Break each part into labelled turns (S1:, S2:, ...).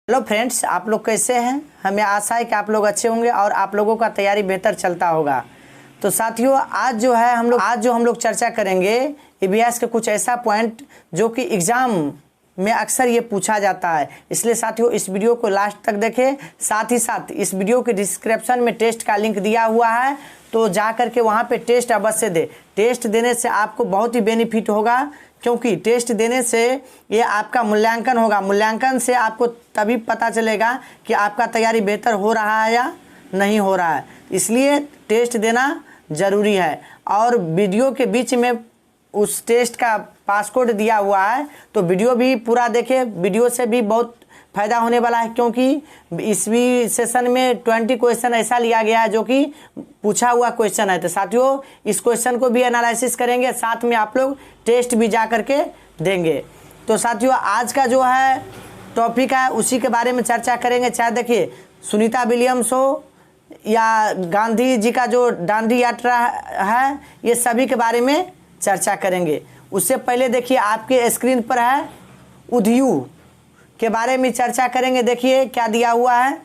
S1: Hello friends, आप लोग कैसे हैं। हमें आशा है कि आप लोग अच्छे होंगे और आप लोगों का तैयारी बेहतर चलता होगा। तो साथियों, आज जो हम लोग चर्चा करेंगे ईवीएस के कुछ ऐसा पॉइंट जो कि एग्ज़ाम में अक्सर ये पूछा जाता है। इसलिए साथियों, इस वीडियो को लास्ट तक देखें। साथ ही साथ इस वीडियो के डिस्क्रिप्शन में टेस्ट का लिंक दिया हुआ है, तो जा कर के वहाँ पे टेस्ट अवश्य दे। टेस्ट देने से आपको बहुत ही बेनिफिट होगा, क्योंकि टेस्ट देने से ये आपका मूल्यांकन होगा। मूल्यांकन से आपको तभी पता चलेगा कि आपका तैयारी बेहतर हो रहा है या नहीं हो रहा है। इसलिए टेस्ट देना ज़रूरी है। और वीडियो के बीच में उस टेस्ट का पासकोड दिया हुआ है, तो वीडियो भी पूरा देखें। वीडियो से भी बहुत फ़ायदा होने वाला है, क्योंकि इस भी सेशन में 20 क्वेश्चन ऐसा लिया गया है जो कि पूछा हुआ क्वेश्चन है। तो साथियों, इस क्वेश्चन को भी एनालिसिस करेंगे, साथ में आप लोग टेस्ट भी जा करके देंगे। तो साथियों, आज का जो है टॉपिक है उसी के बारे में चर्चा करेंगे। चाहे देखिए सुनीता विलियम्स हो या गांधी जी का जो दांडी यात्रा है, ये सभी के बारे में चर्चा करेंगे। उससे पहले देखिए आपके स्क्रीन पर है उदयू के बारे में चर्चा करेंगे। देखिए क्या दिया हुआ है।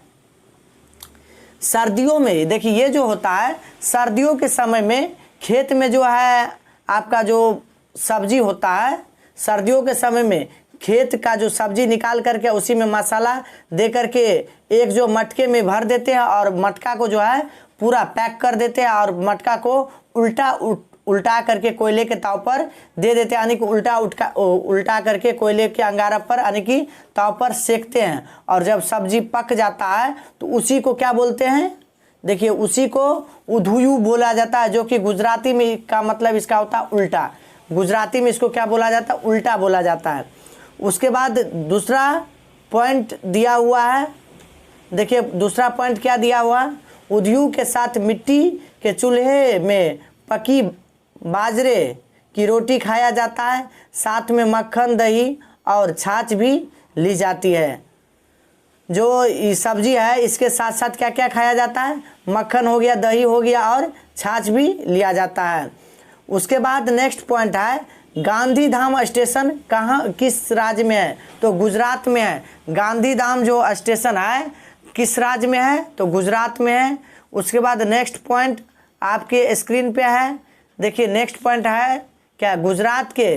S1: सर्दियों में देखिए ये जो होता है, सर्दियों के समय में खेत में जो है आपका जो सब्जी होता है, सर्दियों के समय में खेत का जो सब्जी निकाल करके उसी में मसाला दे करके एक जो मटके में भर देते हैं और मटका को जो है पूरा पैक कर देते हैं और मटका को उल्टा करके कोयले के ताव पर दे देते हैं, यानी कि उल्टा करके कोयले के अंगारा पर यानी कि ताव पर सेकते हैं। और जब सब्जी पक जाता है तो उसी को क्या बोलते हैं, देखिए उसी को उधुयू बोला जाता है, जो कि गुजराती में का मतलब इसका होता है उल्टा। गुजराती में इसको क्या बोला जाता है, उल्टा बोला जाता है। उसके बाद दूसरा पॉइंट दिया हुआ है। देखिए दूसरा पॉइंट क्या दिया हुआ, उधयू के साथ मिट्टी के चूल्हे में पकी बाजरे की रोटी खाया जाता है, साथ में मक्खन, दही और छाछ भी ली जाती है। जो ये सब्जी है इसके साथ साथ क्या क्या खाया जाता है, मक्खन हो गया, दही हो गया और छाछ भी लिया जाता है। उसके बाद नेक्स्ट पॉइंट है गांधीधाम स्टेशन कहाँ किस राज्य में है, तो गुजरात में है। गांधीधाम जो स्टेशन है किस राज्य में है, तो गुजरात में है। उसके बाद नेक्स्ट पॉइंट आपके स्क्रीन पे है। देखिए नेक्स्ट पॉइंट है क्या, गुजरात के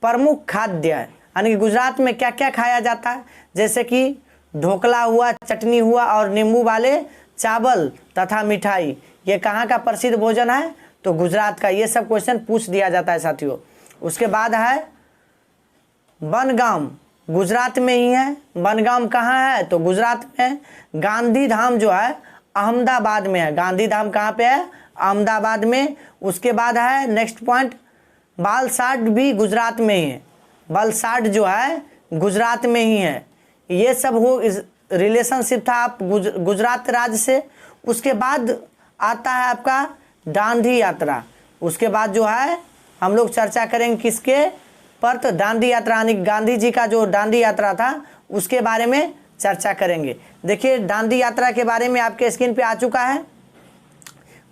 S1: प्रमुख खाद्य, यानी कि गुजरात में क्या क्या खाया जाता है, जैसे कि ढोकला हुआ, चटनी हुआ और नींबू वाले चावल तथा मिठाई, ये कहाँ का प्रसिद्ध भोजन है, तो गुजरात का। ये सब क्वेश्चन पूछ दिया जाता है साथियों। उसके बाद है बनगाम, गुजरात में ही है। बनगाम कहाँ है, तो गुजरात में। गांधीधाम जो है अहमदाबाद में है। गांधीधाम कहाँ पे है, अहमदाबाद में। उसके बाद है नेक्स्ट पॉइंट बालसाड भी गुजरात में ही है। बालसाड जो है गुजरात में ही है। ये सब हो रिलेशनशिप था आप गुजरात राज्य से। उसके बाद आता है आपका दांडी यात्रा। उसके बाद जो है हम लोग चर्चा करेंगे किसके पर, तो दांडी यात्रा, यानी गांधी जी का जो दांडी यात्रा था उसके बारे में चर्चा करेंगे। देखिए दांडी यात्रा के बारे में आपके स्क्रीन पे आ चुका है।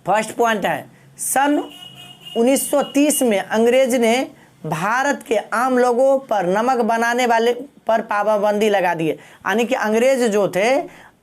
S1: फर्स्ट पॉइंट है सन 1930 में अंग्रेज ने भारत के आम लोगों पर नमक बनाने वाले पर पाबंदी लगा दी है। यानी कि अंग्रेज जो थे,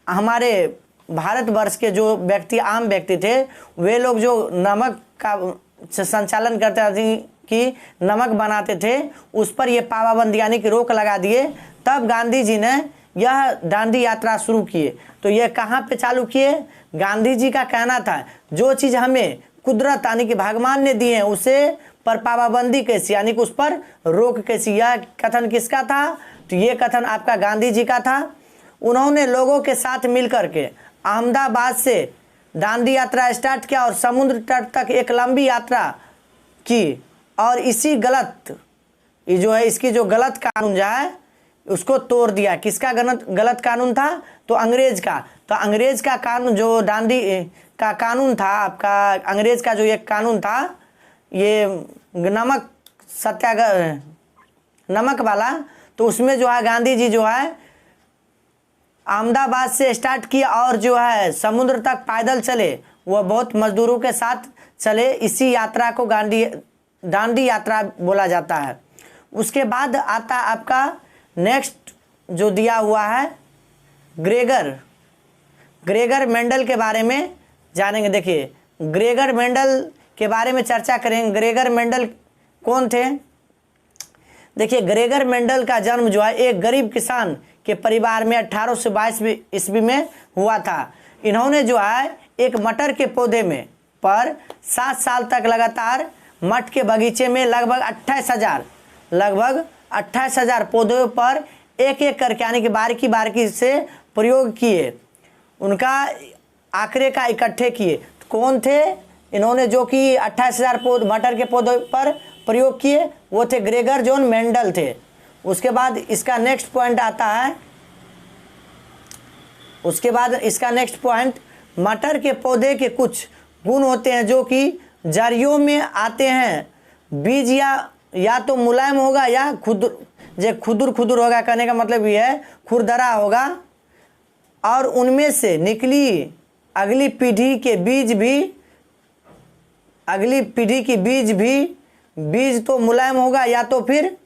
S1: हमारे भारतवर्ष के जो व्यक्ति, आम व्यक्ति थे, वे लोग जो नमक का संचालन करते थे कि नमक बनाते थे, उस पर ये पाबंदी यानी कि रोक लगा दिए। तब गांधी जी ने यह दांडी यात्रा शुरू किए। तो ये कहाँ पे चालू किए, गांधी जी का कहना था जो चीज़ हमें कुदरत यानी कि भगवान ने दी है उसे पर पाबंदी कैसी, यानी कि उस पर रोक कैसी। यह कथन किसका था, तो ये कथन आपका गांधी जी का था। उन्होंने लोगों के साथ मिलकर के अहमदाबाद से दांडी यात्रा स्टार्ट किया और समुद्र तट तक एक लंबी यात्रा की। और इसी गलत, ये जो है इसकी जो गलत कानून जो है उसको तोड़ दिया। किसका गलत कानून था, तो अंग्रेज का। तो अंग्रेज का कानून जो दांडी का कानून था आपका, अंग्रेज का जो एक कानून था ये नमक सत्याग्रह, नमक वाला, तो उसमें जो है गांधी जी जो है अहमदाबाद से स्टार्ट किया और जो है समुद्र तक पैदल चले, वह बहुत मजदूरों के साथ चले। इसी यात्रा को दांडी यात्रा बोला जाता है। उसके बाद आता आपका नेक्स्ट जो दिया हुआ है ग्रेगर मेंडल के बारे में जानेंगे। देखिए ग्रेगर मेंडल के बारे में चर्चा करेंगे। ग्रेगर मेंडल कौन थे? देखिए ग्रेगर मेंडल का जन्म जो है एक गरीब किसान के परिवार में 1822 ईस्वी में हुआ था। इन्होंने जो है एक मटर के पौधे में पर 7 साल तक लगातार मठ के बगीचे में लगभग 28,000 पौधों पर एक एक करके यानी कि बारीकी बारीकी से प्रयोग किए, उनका आंकड़े का इकट्ठे किए। कौन थे इन्होंने जो कि 28,000 मटर के पौधों पर प्रयोग किए? वो थे ग्रेगर जॉन मेंडल थे। उसके बाद इसका नेक्स्ट पॉइंट आता है, मटर के पौधे के कुछ गुण होते हैं जो कि जड़ियों में आते हैं। बीज या तो मुलायम होगा या खुदर होगा। कहने का मतलब ये है खुरदरा होगा, और उनमें से निकली अगली पीढ़ी के बीज तो मुलायम होगा या तो फिर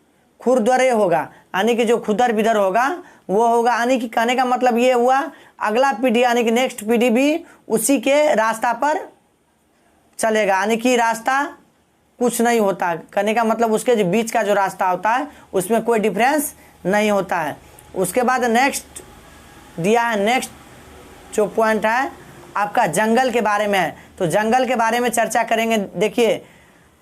S1: खुरदरे होगा, यानी कि जो खुदर बिदर होगा वो होगा। यानी कि कहने का मतलब ये हुआ अगला पीढ़ी यानी कि नेक्स्ट पीढ़ी भी उसी के रास्ता पर चलेगा, यानी कि रास्ता कुछ नहीं होता। कहने का मतलब उसके जो बीच का जो रास्ता होता है उसमें कोई डिफरेंस नहीं होता है। उसके बाद नेक्स्ट दिया है, नेक्स्ट जो पॉइंट है आपका जंगल के बारे में है। तो जंगल के बारे में चर्चा करेंगे। देखिए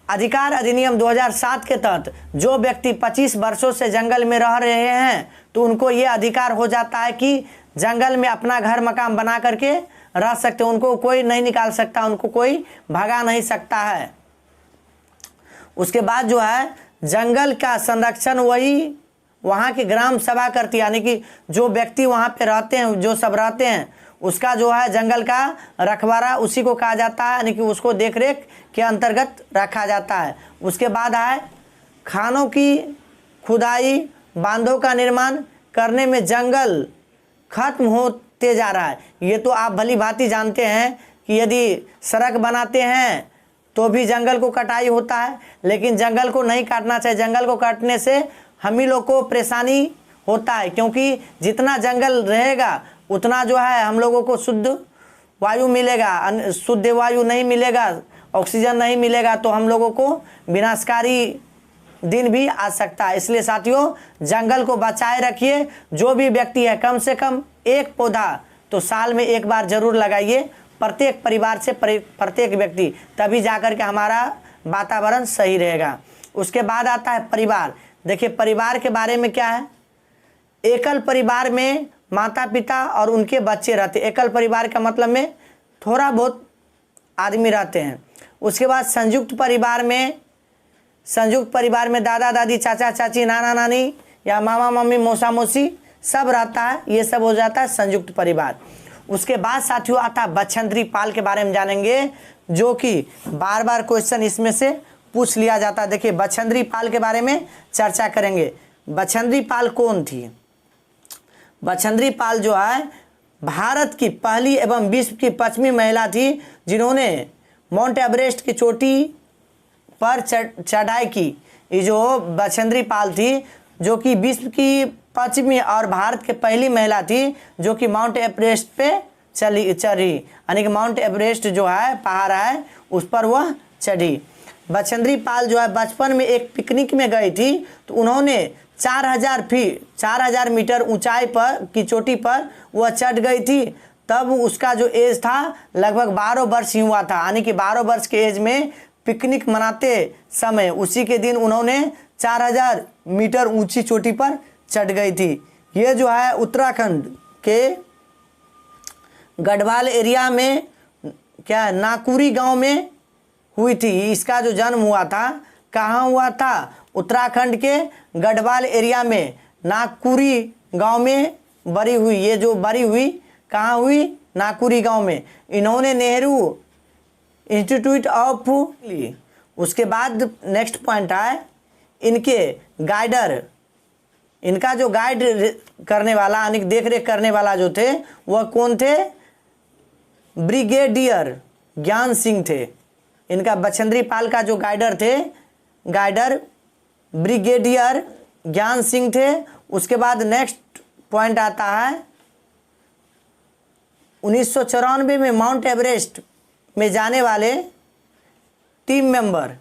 S1: अधिकार अधिनियम 2007 के तहत जो व्यक्ति 25 वर्षों से जंगल में रह रहे हैं तो उनको ये अधिकार हो जाता है कि जंगल में अपना घर मकान बना करके रह सकते हैं। उनको कोई नहीं निकाल सकता, उनको कोई भगा नहीं सकता है। उसके बाद जो है जंगल का संरक्षण वहाँ की ग्राम सभा करती है, यानी कि जो व्यक्ति वहाँ पे रहते हैं, जो सब रहते हैं, उसका जो है जंगल का रखवारा उसी को कहा जाता है, यानी कि उसको देखरेख के अंतर्गत रखा जाता है। उसके बाद है खानों की खुदाई, बांधों का निर्माण करने में जंगल खत्म होते जा रहा है। ये तो आप भली भांति जानते हैं कि यदि सड़क बनाते हैं तो भी जंगल को कटाई होता है, लेकिन जंगल को नहीं काटना चाहिए। जंगल को काटने से हम ही लोग को परेशानी होता है, क्योंकि जितना जंगल रहेगा उतना जो है हम लोगों को शुद्ध वायु मिलेगा। शुद्ध वायु नहीं मिलेगा, ऑक्सीजन नहीं मिलेगा तो हम लोगों को विनाशकारी दिन भी आ सकता है। इसलिए साथियों जंगल को बचाए रखिए। जो भी व्यक्ति है कम से कम एक पौधा तो साल में एक बार जरूर लगाइए, प्रत्येक परिवार से प्रत्येक व्यक्ति, तभी जाकर के हमारा वातावरण सही रहेगा। उसके बाद आता है परिवार। देखिए परिवार के बारे में क्या है, एकल परिवार में माता पिता और उनके बच्चे रहते। एकल परिवार का मतलब में थोड़ा बहुत आदमी रहते हैं। उसके बाद संयुक्त परिवार में दादा दादी, चाचा चाची, नाना नानी या मामा मम्मी, मौसा मौसी सब रहता है। ये सब हो जाता है संयुक्त परिवार। उसके बाद साथियों आता है बछेंद्री पाल के बारे में जानेंगे, जो कि बार बार क्वेश्चन इसमें से पूछ लिया जाता है। देखिए बछेंद्री पाल के बारे में चर्चा करेंगे। बछेंद्री पाल कौन थी? बछेंद्री पाल जो है भारत की पहली एवं विश्व की 5वीं महिला थी जिन्होंने माउंट एवरेस्ट की चोटी पर चढ़ाई की। ये जो बछेंद्री पाल थी जो कि विश्व की 5वीं और भारत की पहली महिला थी जो कि माउंट एवरेस्ट पे चढ़ी, यानी कि माउंट एवरेस्ट जो है पहाड़ है उस पर वह चढ़ी। बछेंद्री पाल जो है बचपन में एक पिकनिक में गई थी तो उन्होंने 4,000 मीटर ऊंचाई पर की चोटी पर वह चढ़ गई थी। तब उसका जो एज था लगभग 12 वर्ष ही हुआ था, यानी कि 12 वर्ष के एज में पिकनिक मनाते समय उसी के दिन उन्होंने 4,000 मीटर ऊंची चोटी पर चढ़ गई थी। ये जो है उत्तराखंड के गढ़वाल एरिया में क्या नाकुरी गांव में हुई थी। इसका जो जन्म हुआ था कहाँ हुआ था? उत्तराखंड के गढ़वाल एरिया में नाकुरी गांव में बड़ी हुई। ये जो बड़ी हुई कहाँ हुई? नाकुरी गांव में। इन्होंने नेहरू इंस्टीट्यूट ऑफ ली। उसके बाद नेक्स्ट पॉइंट है इनके गाइडर, इनका जो गाइड करने वाला यानी देख रेख करने वाला जो थे वह कौन थे? ब्रिगेडियर ज्ञान सिंह थे। इनका बछेंद्री पाल का जो गाइडर थे, गाइडर ब्रिगेडियर ज्ञान सिंह थे। उसके बाद नेक्स्ट पॉइंट आता है 1994 में माउंट एवरेस्ट में जाने वाले टीम मेंबर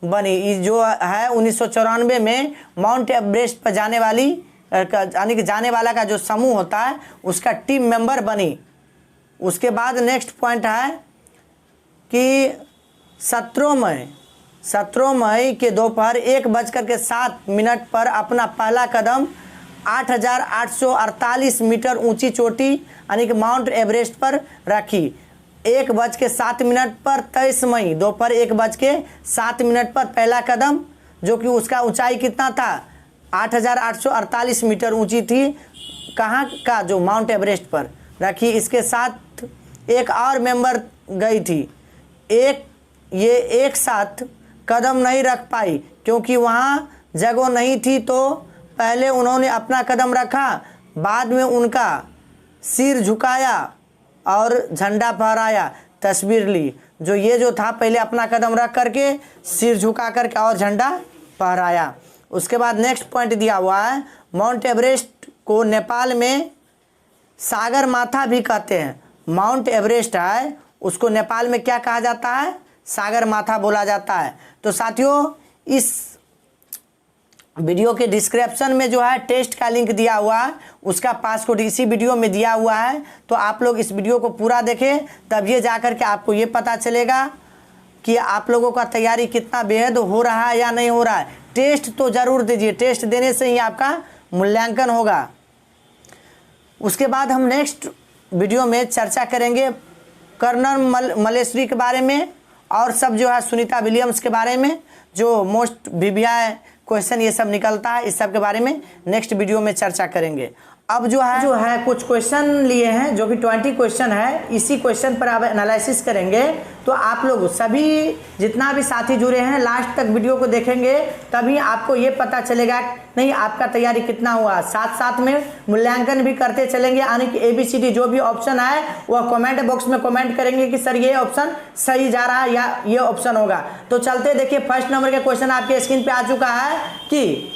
S1: बनी। ये जो है 1994 में माउंट एवरेस्ट पर जाने वाली यानी कि जाने वाला का जो समूह होता है उसका टीम मेंबर बनी। उसके बाद नेक्स्ट पॉइंट है कि 17 मई के दोपहर 1:07 पर अपना पहला कदम 8,848 मीटर ऊंची चोटी यानी कि माउंट एवरेस्ट पर रखी। 1:07 पर 23 मई दोपहर 1:07 पर पहला कदम, जो कि उसका ऊंचाई कितना था 8,848 मीटर ऊंची थी, कहाँ का जो माउंट एवरेस्ट पर रखी। इसके साथ एक और मेंबर गई थी। ये एक साथ कदम नहीं रख पाई क्योंकि वहाँ जगह नहीं थी, तो पहले उन्होंने अपना कदम रखा, बाद में उनका सिर झुकाया और झंडा फहराया, तस्वीर ली। जो ये जो था पहले अपना कदम रख करके सिर झुका करके और झंडा फहराया। उसके बाद नेक्स्ट पॉइंट दिया हुआ है, माउंट एवरेस्ट को नेपाल में सागर माथा भी कहते हैं। माउंट एवरेस्ट है उसको नेपाल में क्या कहा जाता है, सागर माथा बोला जाता है। तो साथियों इस वीडियो के डिस्क्रिप्शन में जो है टेस्ट का लिंक दिया हुआ है, उसका पासकोड इसी वीडियो में दिया हुआ है। तो आप लोग इस वीडियो को पूरा देखें, तब ये जा कर के आपको ये पता चलेगा कि आप लोगों का तैयारी कितना बेहद हो रहा है या नहीं हो रहा है। टेस्ट तो ज़रूर दीजिए, टेस्ट देने से ही आपका मूल्यांकन होगा। उसके बाद हम नेक्स्ट वीडियो में चर्चा करेंगे कर्नल मलेश्वरी के बारे में और सब जो है सुनीता विलियम्स के बारे में, जो मोस्ट वीवीआई क्वेश्चन ये सब निकलता है, इस सब के बारे में नेक्स्ट वीडियो में चर्चा करेंगे। अब जो है कुछ क्वेश्चन लिए हैं जो कि 20 क्वेश्चन है, इसी क्वेश्चन पर आप एनालिसिस करेंगे। तो आप लोग सभी जितना भी साथी जुड़े हैं लास्ट तक वीडियो को देखेंगे, तभी आपको ये पता चलेगा नहीं आपका तैयारी कितना हुआ। साथ साथ में मूल्यांकन भी करते चलेंगे, यानी कि ABCD जो भी ऑप्शन है वह कमेंट बॉक्स में कमेंट करेंगे कि सर ये ऑप्शन सही जा रहा है या ये ऑप्शन होगा। तो चलते देखिए, फर्स्ट नंबर का क्वेश्चन आपके स्क्रीन पे आ चुका है कि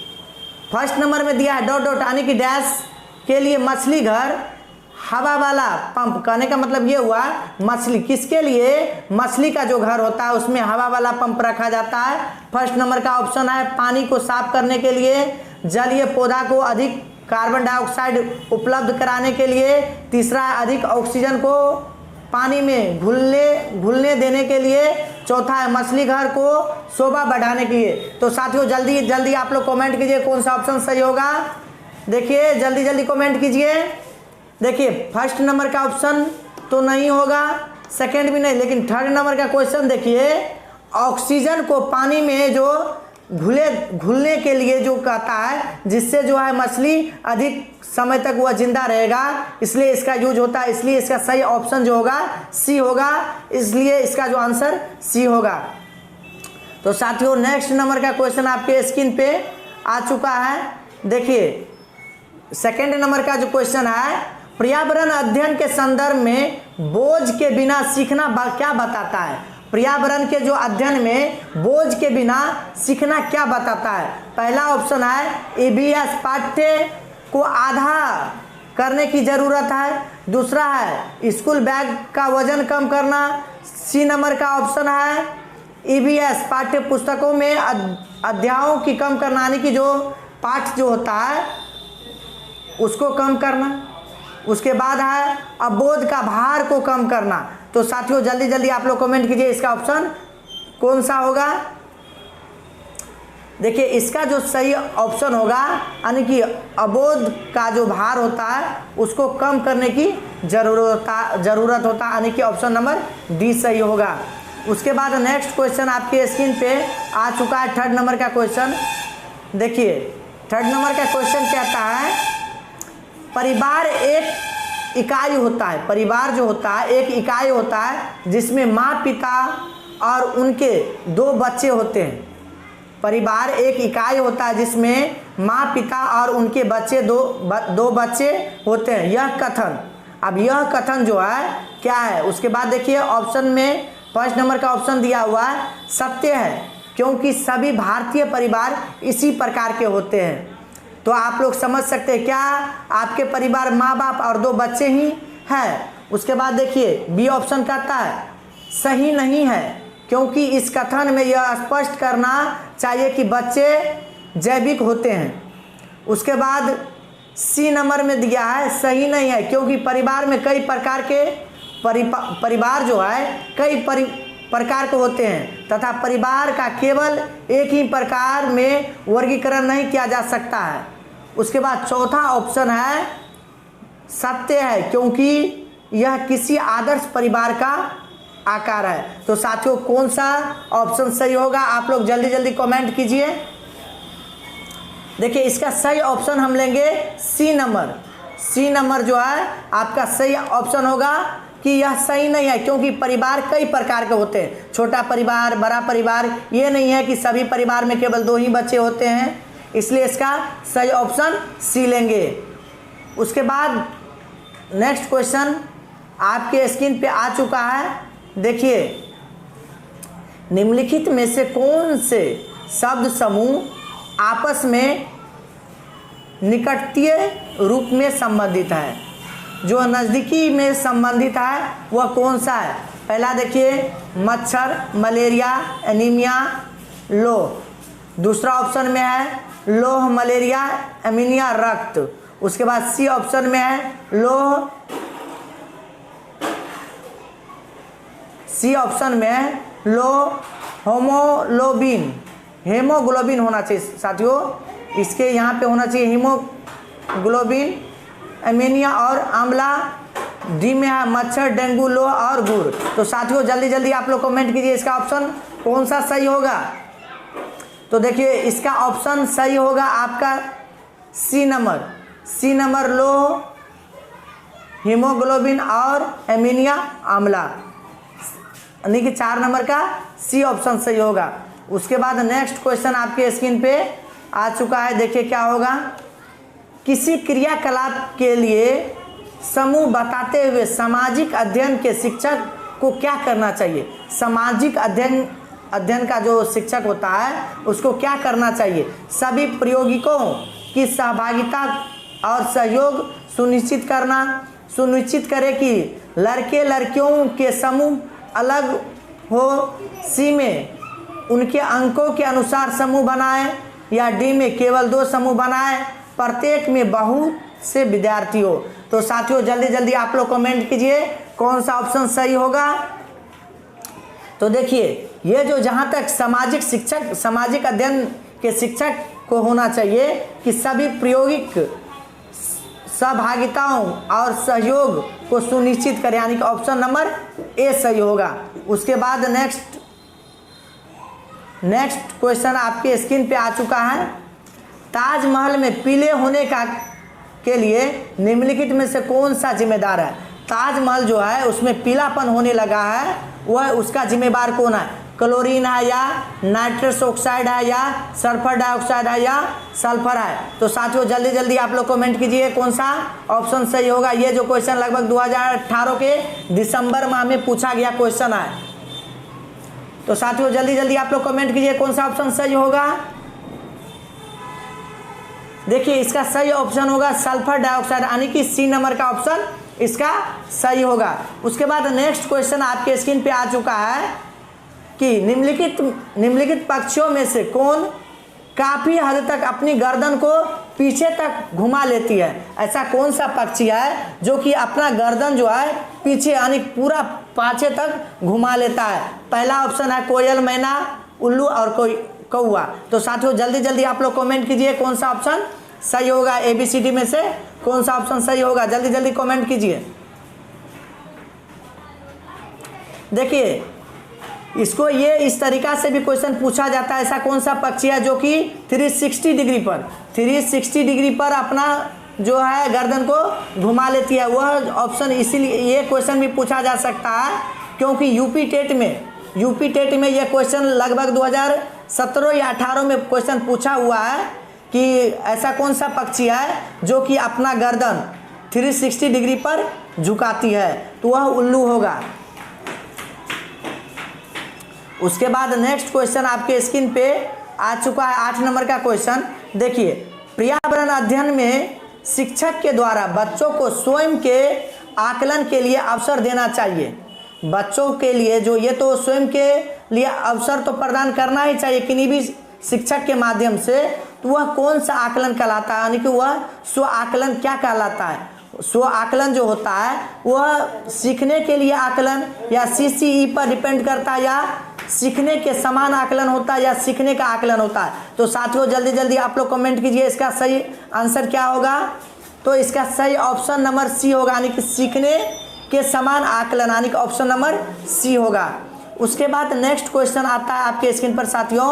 S1: फर्स्ट नंबर में दिया है डॉट डॉट यानी कि डैश के लिए मछली घर हवा वाला पंप। कहने का मतलब ये हुआ मछली किसके लिए, मछली का जो घर होता है उसमें हवा वाला पंप रखा जाता है। फर्स्ट नंबर का ऑप्शन है पानी को साफ करने के लिए, जलीय पौधा को अधिक कार्बन डाइऑक्साइड उपलब्ध कराने के लिए, तीसरा अधिक ऑक्सीजन को पानी में घुलने देने के लिए, चौथा है मछली घर को शोभा बढ़ाने के लिए। तो साथियों जल्दी जल्दी आप लोग कमेंट कीजिए कौन सा ऑप्शन सही होगा। देखिए जल्दी जल्दी कमेंट कीजिए। देखिए फर्स्ट नंबर का ऑप्शन तो नहीं होगा, सेकंड भी नहीं, लेकिन थर्ड नंबर का क्वेश्चन देखिए, ऑक्सीजन को पानी में जो घुलने के लिए जो कहता है, जिससे जो है मछली अधिक समय तक वह जिंदा रहेगा, इसलिए इसका यूज होता है। इसलिए इसका सही ऑप्शन जो होगा सी होगा, इसलिए इसका जो आंसर सी होगा। तो साथियों नेक्स्ट नंबर का क्वेश्चन आपके स्क्रीन पे आ चुका है। देखिए सेकेंड नंबर का जो क्वेश्चन है, पर्यावरण अध्ययन के संदर्भ में बोझ के बिना सीखना क्या बताता है। पर्यावरण के जो अध्ययन में बोझ के बिना सीखना क्या बताता है। पहला ऑप्शन है EVS पाठ्य को आधा करने की जरूरत है, दूसरा है स्कूल बैग का वजन कम करना, सी नंबर का ऑप्शन है EVS पाठ्य पुस्तकों में अध्यायों की कम करना, यानी कि जो पाठ जो होता है उसको कम करना, उसके बाद है अबोध का भार को कम करना। तो साथियों जल्दी जल्दी आप लोग कमेंट कीजिए इसका ऑप्शन कौन सा होगा। देखिए इसका जो सही ऑप्शन होगा यानी कि अबोध का जो भार होता है उसको कम करने की जरूरत होता है, यानी कि ऑप्शन नंबर डी सही होगा। उसके बाद नेक्स्ट क्वेश्चन आपके स्क्रीन पे आ चुका है, थर्ड नंबर का क्वेश्चन। देखिए थर्ड नंबर का क्वेश्चन कहता है परिवार एक इकाई होता है। परिवार जो होता है एक इकाई होता है जिसमें माँ पिता और उनके 2 बच्चे होते हैं। परिवार एक इकाई होता है जिसमें माँ पिता और उनके बच्चे दो बच्चे होते हैं। यह कथन, अब यह कथन जो है क्या है। उसके बाद देखिए ऑप्शन में फर्स्ट नंबर का ऑप्शन दिया हुआ है सत्य है, क्योंकि सभी भारतीय परिवार इसी प्रकार के होते हैं। तो आप लोग समझ सकते हैं क्या आपके परिवार माँ बाप और 2 बच्चे ही हैं। उसके बाद देखिए बी ऑप्शन कहता है सही नहीं है, क्योंकि इस कथन में यह स्पष्ट करना चाहिए कि बच्चे जैविक होते हैं। उसके बाद सी नंबर में दिया है सही नहीं है, क्योंकि परिवार में कई प्रकार के परिवार जो है कई प्रकार के होते हैं तथा परिवार का केवल एक ही प्रकार में वर्गीकरण नहीं किया जा सकता है। उसके बाद चौथा ऑप्शन है सत्य है, क्योंकि यह किसी आदर्श परिवार का आकार है। तो साथियों कौन सा ऑप्शन सही होगा, आप लोग जल्दी जल्दी कमेंट कीजिए। देखिए इसका सही ऑप्शन हम लेंगे सी नंबर। सी नंबर जो है आपका सही ऑप्शन होगा कि यह सही नहीं है, क्योंकि परिवार कई प्रकार के होते हैं, छोटा परिवार, बड़ा परिवार, ये नहीं है कि सभी परिवार में केवल 2 ही बच्चे होते हैं, इसलिए इसका सही ऑप्शन सी लेंगे। उसके बाद नेक्स्ट क्वेश्चन आपके स्क्रीन पे आ चुका है। देखिए निम्नलिखित में से कौन से शब्द समूह आपस में निकटतीय रूप में संबंधित है, जो नज़दीकी में संबंधित है वह कौन सा है। पहला देखिए मच्छर, मलेरिया, एनीमिया, लोह। दूसरा ऑप्शन में है लोह, मलेरिया, एनीमिया, रक्त। उसके बाद सी ऑप्शन में है लोह, सी ऑप्शन में है लोह, हेमोग्लोबिन होना चाहिए साथियों, इसके यहाँ पे होना चाहिए हीमोग्लोबिन, एनीमिया और आंवला। डी में है मच्छर, डेंगू, लोह और गुड़। तो साथियों जल्दी जल्दी आप लोग कमेंट कीजिए इसका ऑप्शन कौन सा सही होगा। तो देखिए इसका ऑप्शन सही होगा आपका सी नंबर। सी नंबर लोह, हीमोग्लोबिन और एनीमिया, आंवला, यानी कि 4 नंबर का सी ऑप्शन सही होगा। उसके बाद नेक्स्ट क्वेश्चन आपके स्क्रीन पे आ चुका है। देखिए क्या होगा, किसी क्रियाकलाप के लिए समूह बताते हुए सामाजिक अध्ययन के शिक्षक को क्या करना चाहिए। सामाजिक अध्ययन का जो शिक्षक होता है उसको क्या करना चाहिए। सभी प्रयोगिकों की सहभागिता और सहयोग सुनिश्चित करे कि लड़के लड़कियों के समूह अलग हो। सी में उनके अंकों के अनुसार समूह बनाए, या डी में केवल 2 समूह बनाए, प्रत्येक में बहुत से विद्यार्थी हो। तो साथियों जल्दी जल्दी आप लोग कमेंट कीजिए कौन सा ऑप्शन सही होगा। तो देखिए ये जो जहाँ तक सामाजिक अध्ययन के शिक्षक को होना चाहिए कि सभी प्रायोगिक सहभागिताओं और सहयोग को सुनिश्चित करें, यानी कि ऑप्शन नंबर ए सही होगा। उसके बाद नेक्स्ट क्वेश्चन आपके स्क्रीन पे आ चुका है। ताजमहल में पीले होने के लिए निम्नलिखित में से कौन सा जिम्मेदार है। ताजमहल जो है उसमें पीलापन होने लगा है, वह उसका जिम्मेदार कौन है। क्लोरीन है, या नाइट्रस ऑक्साइड है, या सल्फर डाइऑक्साइड है, या सल्फर है। तो साथियों जल्दी जल्दी आप लोग कमेंट कीजिए कौन सा ऑप्शन सही होगा। ये जो क्वेश्चन लगभग 2018 के दिसंबर माह में पूछा गया क्वेश्चन है। तो साथियों जल्दी जल्दी आप लोग कमेंट कीजिए कौन सा ऑप्शन सही होगा। देखिए इसका सही ऑप्शन होगा सल्फर डाइऑक्साइड, यानी कि सी नंबर का ऑप्शन इसका सही होगा। उसके बाद नेक्स्ट क्वेश्चन आपके स्क्रीन पे आ चुका है कि निम्नलिखित पक्षियों में से कौन काफी हद तक अपनी गर्दन को पीछे तक घुमा लेती है। ऐसा कौन सा पक्षी है जो कि अपना गर्दन जो है पीछे यानी पूरा पाछे तक घुमा लेता है। पहला ऑप्शन है कोयल, मैना, उल्लू और कोई कौआ। तो साथियों जल्दी जल्दी आप लोग कमेंट कीजिए कौन सा ऑप्शन सही होगा। ABCD में से कौन सा ऑप्शन सही होगा, जल्दी जल्दी कमेंट कीजिए। देखिए इसको ये इस तरीका से भी क्वेश्चन पूछा जाता है, ऐसा कौन सा पक्षी है जो कि 360 डिग्री पर अपना जो है गर्दन को घुमा लेती है। वह ऑप्शन इसीलिए ये क्वेश्चन भी पूछा जा सकता है क्योंकि यूपी टेट में ये क्वेश्चन लगभग 2017 या 18 में क्वेश्चन पूछा हुआ है कि ऐसा कौन सा पक्षी है जो कि अपना गर्दन 360 डिग्री पर झुकाती है, तो वह उल्लू होगा। उसके बाद नेक्स्ट क्वेश्चन आपके स्क्रीन पे आ चुका है 8 नंबर का क्वेश्चन। देखिए पर्यावरण अध्ययन में शिक्षक के द्वारा बच्चों को स्वयं के आकलन के लिए अवसर देना चाहिए। बच्चों के लिए जो ये तो स्वयं के लिए अवसर तो प्रदान करना ही चाहिए किन्हीं भी शिक्षक के माध्यम से, तो वह कौन सा आकलन कहलाता है, यानी कि वह स्व आकलन क्या कहलाता है। स्व आकलन जो होता है वह सीखने के लिए आकलन या सीसीई पर डिपेंड करता है, या सीखने के समान आकलन होता है, या सीखने का आकलन होता है। तो साथियों जल्दी जल्दी आप लोग कमेंट कीजिए इसका सही आंसर क्या होगा। तो इसका सही ऑप्शन नंबर सी होगा, यानी कि सीखने के समान आकलन, यानी कि ऑप्शन नंबर सी होगा। उसके बाद नेक्स्ट क्वेश्चन आता है आपके स्क्रीन पर साथियों।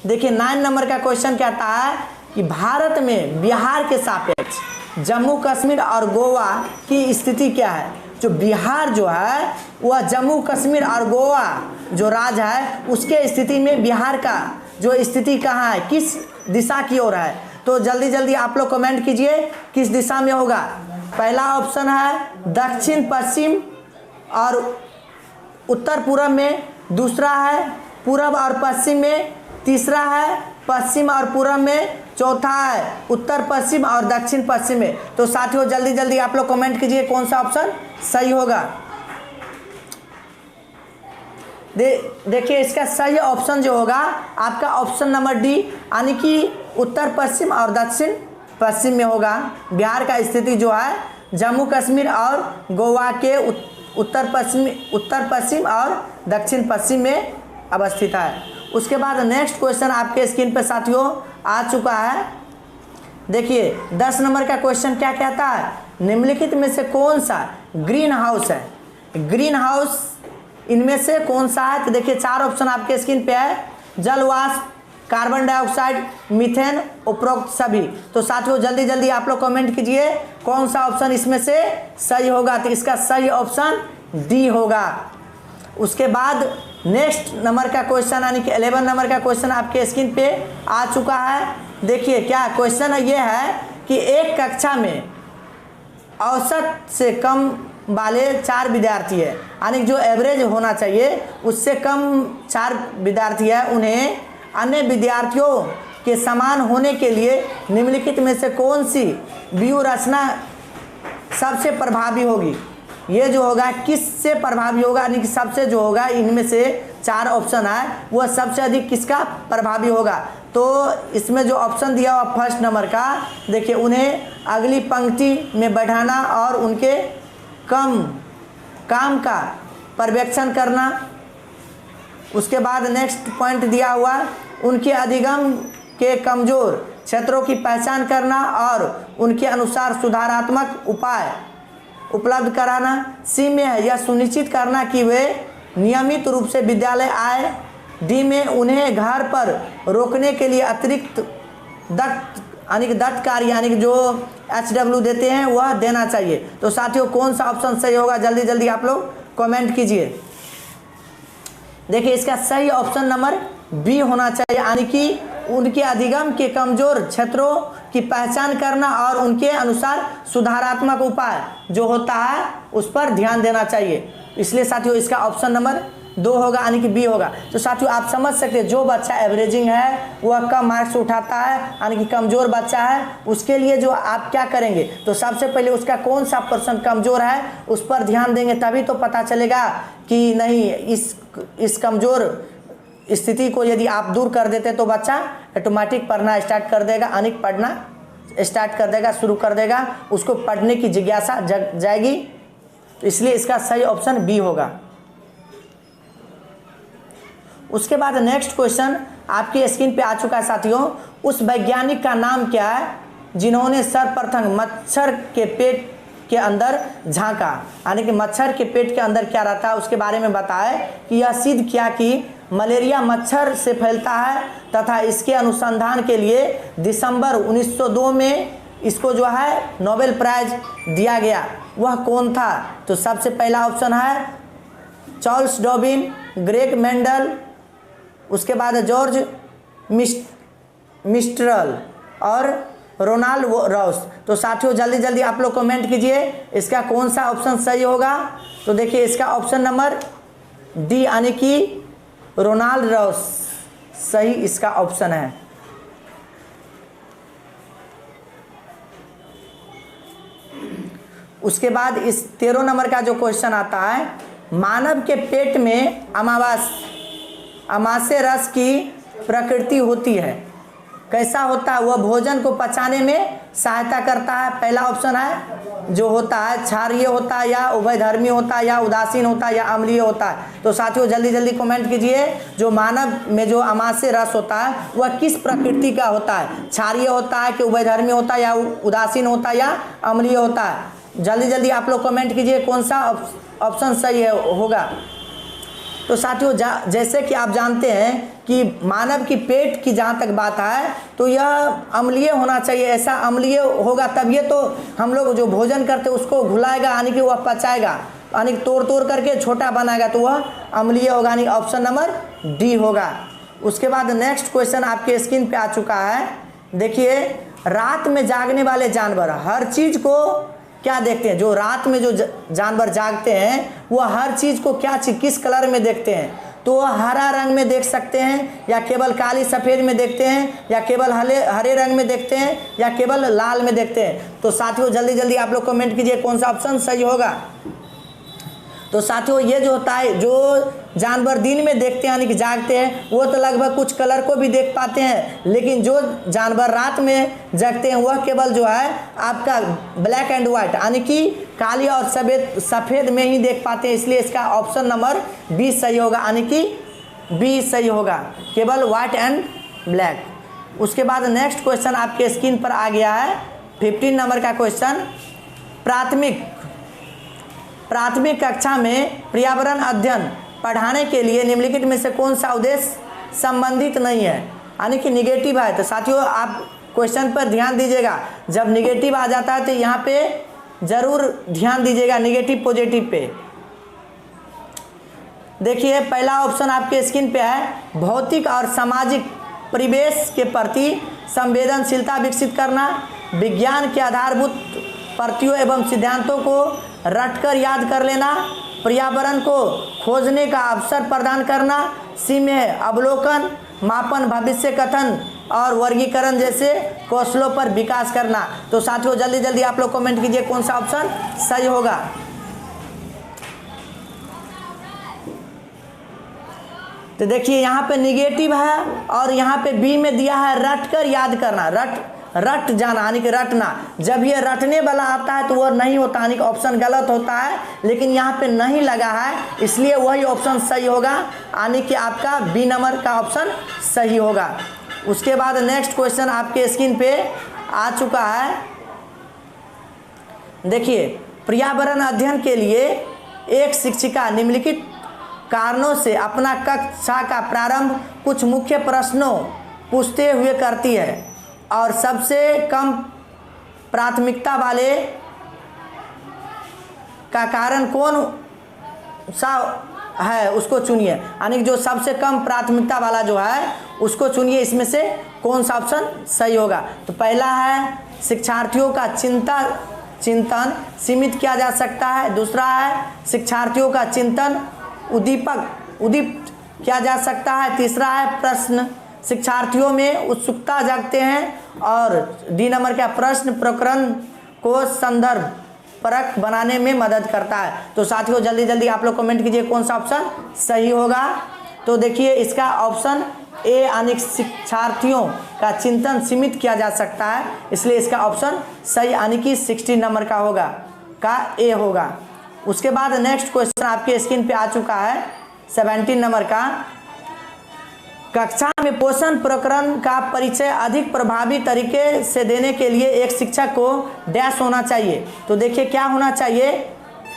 S1: देखिए 9 नंबर का क्वेश्चन कहता है कि भारत में बिहार के सापेक्ष जम्मू कश्मीर और गोवा की स्थिति क्या है। जो बिहार जो है वह जम्मू कश्मीर और गोवा जो राज्य है उसके स्थिति में बिहार का जो स्थिति कहाँ है, किस दिशा की ओर है। तो जल्दी जल्दी आप लोग कमेंट कीजिए किस दिशा में होगा। पहला ऑप्शन है दक्षिण पश्चिम और उत्तर पूर्व में, दूसरा है पूर्व और पश्चिम में, तीसरा है पश्चिम और पूर्व में, चौथा है उत्तर पश्चिम और दक्षिण पश्चिम में। तो साथियों जल्दी जल्दी आप लोग कमेंट कीजिए कौन सा ऑप्शन सही होगा। देखिए इसका सही ऑप्शन जो होगा आपका ऑप्शन नंबर डी, यानी कि उत्तर पश्चिम और दक्षिण पश्चिम में होगा। बिहार का स्थिति जो है जम्मू कश्मीर और गोवा के उत्तर पश्चिम और दक्षिण पश्चिम में अवस्थित है। उसके बाद नेक्स्ट क्वेश्चन आपके स्क्रीन पर साथियों आ चुका है। देखिए 10 नंबर का क्वेश्चन क्या कहता है, निम्नलिखित में से कौन सा ग्रीन हाउस है। ग्रीन हाउस इनमें से कौन सा है। तो देखिए 4 ऑप्शन आपके स्क्रीन पे है, जल वाष्प, कार्बन डाइऑक्साइड, मीथेन, उपरोक्त सभी। तो साथियों जल्दी जल्दी आप लोग कमेंट कीजिए कौन सा ऑप्शन इसमें से सही होगा। तो इसका सही ऑप्शन डी होगा। उसके बाद नेक्स्ट नंबर का क्वेश्चन यानी कि 11 नंबर का क्वेश्चन आपके स्क्रीन पे आ चुका है। देखिए क्या क्वेश्चन ये है कि एक कक्षा में औसत से कम वाले 4 विद्यार्थी है, यानी जो एवरेज होना चाहिए उससे कम 4 विद्यार्थी है, उन्हें अन्य विद्यार्थियों के समान होने के लिए निम्नलिखित में से कौन सी व्यूह रचना सबसे प्रभावी होगी। ये जो होगा किससे प्रभावी होगा, यानी कि सबसे जो होगा इनमें से 4 ऑप्शन है वह सबसे अधिक किसका प्रभावी होगा। तो इसमें जो ऑप्शन दिया हुआ फर्स्ट नंबर का, देखिए उन्हें अगली पंक्ति में बैठाना और उनके काम का पर्यवेक्षण करना। उसके बाद नेक्स्ट पॉइंट दिया हुआ उनके अधिगम के कमजोर क्षेत्रों की पहचान करना और उनके अनुसार सुधारात्मक उपाय उपलब्ध कराना। सी में है यह सुनिश्चित करना कि वे नियमित रूप से विद्यालय आए। डी में उन्हें घर पर रोकने के लिए अतिरिक्त दत्त कार्य यानी कि जो HW देते हैं वह देना चाहिए। तो साथियों कौन सा ऑप्शन सही होगा जल्दी जल्दी आप लोग कमेंट कीजिए। देखिए इसका सही ऑप्शन नंबर बी होना चाहिए, यानी कि उनके अधिगम के कमजोर क्षेत्रों की पहचान करना और उनके अनुसार सुधारात्मक उपाय जो होता है उस पर ध्यान देना चाहिए। इसलिए साथियों इसका ऑप्शन नंबर 2 होगा, यानी कि बी होगा। तो साथियों आप समझ सकते हैं जो बच्चा एवरेजिंग है वह कम मार्क्स उठाता है, यानी कि कमज़ोर बच्चा है, उसके लिए जो आप क्या करेंगे तो सबसे पहले उसका कौन सा पर्सन कमज़ोर है उस पर ध्यान देंगे, तभी तो पता चलेगा कि नहीं इस कमज़ोर स्थिति को यदि आप दूर कर देते तो बच्चा ऑटोमेटिक पढ़ना स्टार्ट कर देगा, अनेक पढ़ना स्टार्ट कर देगा, शुरू कर देगा, उसको पढ़ने की जिज्ञासा जग जाएगी। इसलिए इसका सही ऑप्शन बी होगा। उसके बाद नेक्स्ट क्वेश्चन आपकी स्क्रीन पे आ चुका है साथियों। उस वैज्ञानिक का नाम क्या है जिन्होंने सर्वप्रथम मच्छर के पेट के अंदर झांका, यानी कि मच्छर के पेट के अंदर क्या रहता है उसके बारे में बताया कि यह सिद्ध किया कि मलेरिया मच्छर से फैलता है तथा इसके अनुसंधान के लिए दिसंबर 1902 में इसको जो है नोबेल प्राइज दिया गया। वह कौन था। तो सबसे पहला ऑप्शन है चार्ल्स डार्विन, ग्रेग मेंडल, उसके बाद जॉर्ज मिस्ट्रल और रोनाल्ड रॉस। तो साथियों जल्दी जल्दी आप लोग कमेंट कीजिए इसका कौन सा ऑप्शन सही होगा। तो देखिए इसका ऑप्शन नंबर डी यानी कि रोनाल्ड रॉस सही इसका ऑप्शन है। उसके बाद इस 13 नंबर का जो क्वेश्चन आता है, मानव के पेट में अमाशय रस की प्रकृति होती है, कैसा होता है? वह भोजन को पचाने में सहायता करता है। पहला ऑप्शन है जो होता है क्षारीय होता है, या उभयधर्मी होता है, या उदासीन होता है, या अम्लीय होता है। तो साथियों जल्दी जल्दी कमेंट कीजिए, जो मानव में जो अमाशय रस होता है वह किस प्रकृति का होता है? क्षारीय होता है कि उभयधर्मी होता है, या उदासीन होता है, या अम्लीय होता है? जल्दी जल्दी आप लोग कमेंट कीजिए कौन सा ऑप्शन सही होगा। तो साथियों जैसे कि आप जानते हैं कि मानव की पेट की जहाँ तक बात है तो यह अम्लीय होना चाहिए। ऐसा अम्लीय होगा तब ये तो हम लोग जो भोजन करते उसको घुलाएगा, यानी कि वह पचाएगा, यानी तोड़ तोड़ करके छोटा बनाएगा, तो वह अम्लीय होगा, यानी ऑप्शन नंबर डी होगा। उसके बाद नेक्स्ट क्वेश्चन आपके स्क्रीन पे आ चुका है। देखिए, रात में जागने वाले जानवर हर चीज़ को क्या देखते हैं? जो रात में जो जानवर जागते हैं वो हर चीज़ को किस कलर में देखते हैं? तो वह हरा रंग में देख सकते हैं, या केवल काली सफ़ेद में देखते हैं, या केवल हरे रंग में देखते हैं, या केवल लाल में देखते हैं? तो साथियों जल्दी जल्दी आप लोग कमेंट कीजिए कौन सा ऑप्शन सही होगा। तो साथियों ये जो होता है, जो जानवर दिन में देखते हैं यानी कि जागते हैं, वो तो लगभग कुछ कलर को भी देख पाते हैं, लेकिन जो जानवर रात में जगते हैं वह केवल जो है आपका ब्लैक एंड वाइट यानी कि काली और सफ़ेद में ही देख पाते हैं। इसलिए इसका ऑप्शन नंबर बी सही होगा, यानी कि बी सही होगा, केवल वाइट एंड ब्लैक। उसके बाद नेक्स्ट क्वेश्चन आपके स्क्रीन पर आ गया है 15 नंबर का क्वेश्चन। प्राथमिक कक्षा में पर्यावरण अध्ययन पढ़ाने के लिए निम्नलिखित में से कौन सा उद्देश्य संबंधित नहीं है, यानी कि निगेटिव है? तो साथियों आप क्वेश्चन पर ध्यान दीजिएगा, जब निगेटिव आ जाता है तो यहाँ पे जरूर ध्यान दीजिएगा निगेटिव पॉजिटिव पे। देखिए पहला ऑप्शन आपके स्क्रीन पे है, भौतिक और सामाजिक परिवेश के प्रति संवेदनशीलता विकसित करना, विज्ञान के आधारभूत प्रत्ययों एवं सिद्धांतों को रटकर याद कर लेना, पर्यावरण को खोजने का अवसर प्रदान करना, सी में अवलोकन, मापन, भविष्य कथन और वर्गीकरण जैसे कौशलों पर विकास करना। तो साथियों जल्दी जल्दी आप लोग कमेंट कीजिए कौन सा ऑप्शन सही होगा। तो देखिए यहाँ पे निगेटिव है और यहाँ पे बी में दिया है रट कर याद करना, रट जाना यानी कि रटना। जब ये रटने वाला आता है तो वह नहीं होता, यानी कि ऑप्शन गलत होता है, लेकिन यहाँ पे नहीं लगा है इसलिए वही ऑप्शन सही होगा, यानी कि आपका बी नंबर का ऑप्शन सही होगा। उसके बाद नेक्स्ट क्वेश्चन आपके स्क्रीन पे आ चुका है। देखिए, पर्यावरण अध्ययन के लिए एक शिक्षिका निम्नलिखित कारणों से अपना कक्षा का प्रारंभ कुछ मुख्य प्रश्नों पूछते हुए करती है और सबसे कम प्राथमिकता वाले का कारण कौन सा है उसको चुनिए, यानी कि जो सबसे कम प्राथमिकता वाला जो है उसको चुनिए, इसमें से कौन सा ऑप्शन सही होगा। तो पहला है शिक्षार्थियों का चिंतन सीमित किया जा सकता है, दूसरा है शिक्षार्थियों का चिंतन उद्दीपित किया जा सकता है, तीसरा है प्रश्न शिक्षार्थियों में उत्सुकता जागते हैं, और डी नंबर का प्रश्न प्रकरण को संदर्भ परक बनाने में मदद करता है। तो साथियों जल्दी जल्दी आप लोग कमेंट कीजिए कौन सा ऑप्शन सही होगा। तो देखिए इसका ऑप्शन ए यानी शिक्षार्थियों का चिंतन सीमित किया जा सकता है, इसलिए इसका ऑप्शन सही यानी कि 16 नंबर का होगा, का ए होगा। उसके बाद नेक्स्ट क्वेश्चन आपके स्क्रीन पे आ चुका है 17 नंबर का। कक्षा में पोषण प्रकरण का परिचय अधिक प्रभावी तरीके से देने के लिए एक शिक्षक को डैश होना चाहिए। तो देखिए क्या होना चाहिए,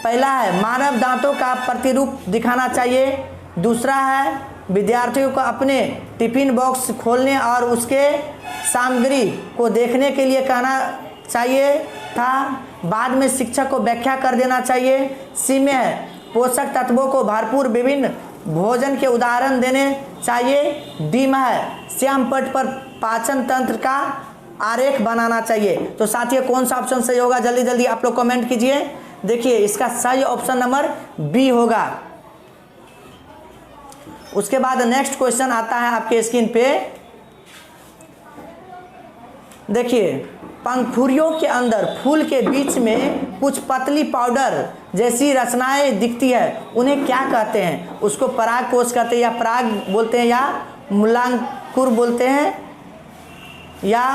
S1: पहला है मानव दांतों का प्रतिरूप दिखाना चाहिए, दूसरा है विद्यार्थियों को अपने टिफिन बॉक्स खोलने और उसके सामग्री को देखने के लिए कहना चाहिए था, बाद में शिक्षक को व्याख्या कर देना चाहिए, सी में है पोषक तत्वों को भरपूर विभिन्न भोजन के उदाहरण देने चाहिए, डी में है श्याम पट पर पाचन तंत्र का आरेख बनाना चाहिए। तो साथियों कौन सा ऑप्शन सही होगा, जल्दी जल्दी आप लोग कमेंट कीजिए। देखिए इसका सही ऑप्शन नंबर बी होगा। उसके बाद नेक्स्ट क्वेश्चन आता है आपके स्क्रीन पे। देखिए पंखुड़ियों के अंदर फूल के बीच में कुछ पतली पाउडर जैसी रचनाएं दिखती है उन्हें क्या कहते हैं? उसको पराग कोश कहते हैं, या पराग बोलते हैं, या मूलांकुर बोलते हैं, या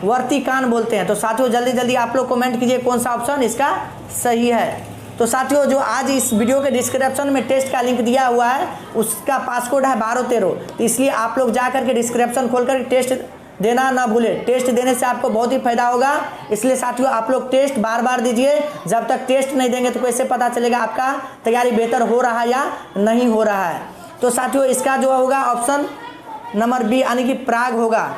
S1: वर्तिकान बोलते हैं। तो साथियों जल्दी जल्दी आप लोग कमेंट कीजिए कौन सा ऑप्शन इसका सही है। तो साथियों जो आज इस वीडियो के डिस्क्रिप्शन में टेस्ट का लिंक दिया हुआ है उसका पासकोड है 1213, तो इसलिए आप लोग जा करके डिस्क्रिप्शन खोल कर टेस्ट देना ना भूलें। टेस्ट देने से आपको बहुत ही फायदा होगा, इसलिए साथियों आप लोग टेस्ट बार बार दीजिए। जब तक टेस्ट नहीं देंगे तो कैसे पता चलेगा आपका तैयारी बेहतर हो रहा है या नहीं हो रहा है। तो साथियों इसका जो होगा ऑप्शन नंबर बी यानी कि पराग होगा।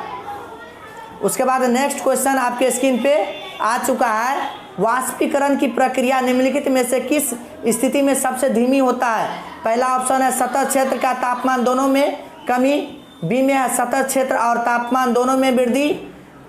S1: उसके बाद नेक्स्ट क्वेश्चन आपके स्क्रीन पे आ चुका है। वाष्पीकरण की प्रक्रिया निम्नलिखित में से किस स्थिति में सबसे धीमी होता है? पहला ऑप्शन है सतह क्षेत्र का तापमान दोनों में कमी, बी में है सतह क्षेत्र और तापमान दोनों में वृद्धि,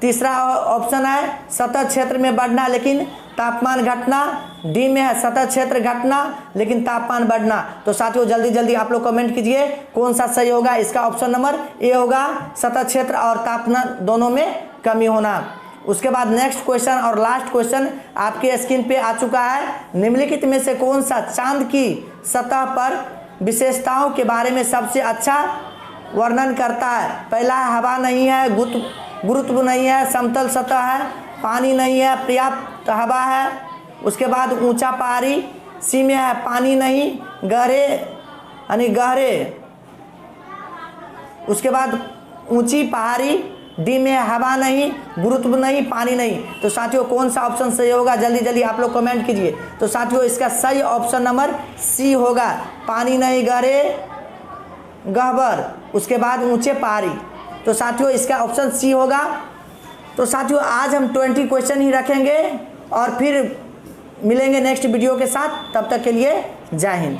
S1: तीसरा ऑप्शन है सतह क्षेत्र में बढ़ना लेकिन तापमान घटना, डी में है सतह क्षेत्र घटना लेकिन तापमान बढ़ना। तो साथियों जल्दी जल्दी आप लोग कमेंट कीजिए कौन सा सही होगा। इसका ऑप्शन नंबर ए होगा, सतह क्षेत्र और तापमान दोनों में कमी होना। उसके बाद नेक्स्ट क्वेश्चन और लास्ट क्वेश्चन आपके स्क्रीन पे आ चुका है। निम्नलिखित में से कौन सा चांद की सतह पर विशेषताओं के बारे में सबसे अच्छा वर्णन करता है? पहला हवा नहीं है, गुरुत्व नहीं है, समतल सतह है, पानी नहीं है, पर्याप्त हवा है। उसके बाद ऊंचा पहाड़ी, सी में है पानी नहीं, गहरे यानी गहरे। उसके बाद ऊंची पहाड़ी, डी में हवा नहीं, गुरुत्व नहीं, पानी नहीं। तो साथियों कौन सा ऑप्शन सही होगा जल्दी जल्दी आप लोग कमेंट कीजिए। तो साथियों इसका सही ऑप्शन नंबर सी होगा, पानी नहीं, गहरे गहवर, उसके बाद ऊंचे पहाड़ी। तो साथियों इसका ऑप्शन सी होगा। तो साथियों आज हम 20 क्वेश्चन ही रखेंगे और फिर मिलेंगे नेक्स्ट वीडियो के साथ। तब तक के लिए जय हिंद।